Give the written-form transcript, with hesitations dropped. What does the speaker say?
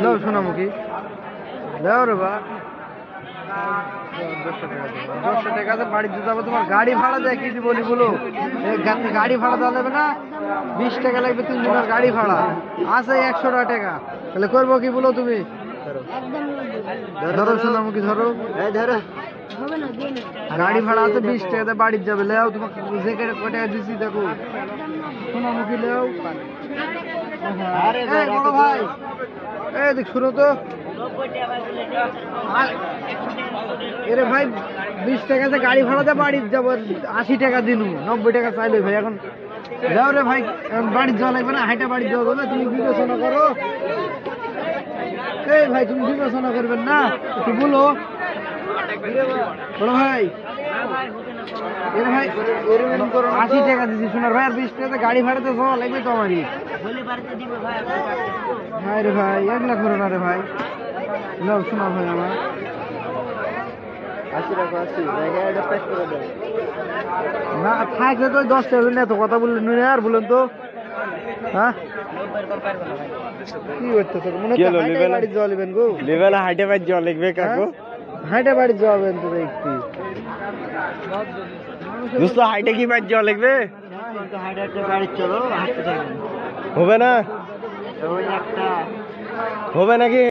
দাও সোনামুখী দাও রে বা 200 টাকা বাড়িতে যাবো। তোমার গাড়ি ভাড়া দেয় কি বলি বলো, গাড়ি ভাড়া দেওয়া যাবে না? 20 টাকা লাগবে 3 দিনের গাড়ি ভাড়া আছে 100 টাকা। তাহলে করবো কি বলো তুমি? ধরো সোনামুখী ধরো, গাড়ি ভাড়া আছে 20 টাকাতে বাড়িতে যাবে। লেও তোমাকে যে কয় টাকা দিচ্ছি দেখো সোনামুখী লেও। বড় ভাই এই দেখ শুনো তো, এরে ভাই 20 টাকাতে গাড়ি ভাড়াতে বাড়িতে যাবো, 80 টাকা দিন 90 টাকা চাইলে ভাই। এখন যাও রে ভাই, বাড়িতে যাওয়া লাগবে না, হাইটা বাড়িতে যাওয়া যাবে। তুমি বিবেচনা করো। এই ভাই তুমি বিবেচনা করবেন না একটু বলো বড় ভাই। এরে ভাই 80 টাকা দিচ্ছি শোনার ভাই, আর 20 টাকাতে গাড়ি ভাড়াতে যাওয়া লাগবে তো আমারই। ভাই রে ভাই 1 লাখ করো না রে ভাই। নাও শোনা ভাই আমার 80 টাকা 80 জায়গাটা প্যাক করে দাও না, থাকলে তো 10 টাকা না, তো কথা বললেন নুনে আর বলেন তো। হ্যাঁ কি করতেছ মনে হচ্ছে হাইটে বাড়ি যাওয়া লিবেন গো, লিবেন হাইটে বাড়ি যাওয়া লিখবে কাকু, হাইটে বাড়ি যাবেন তো দেখছি দোস্ত। হাইটে কি বাড়ি যাওয়া লিখবে? হাইটে বাড়ি চলো হাঁটতে থাকবেন, হবে না? হবে নাকি?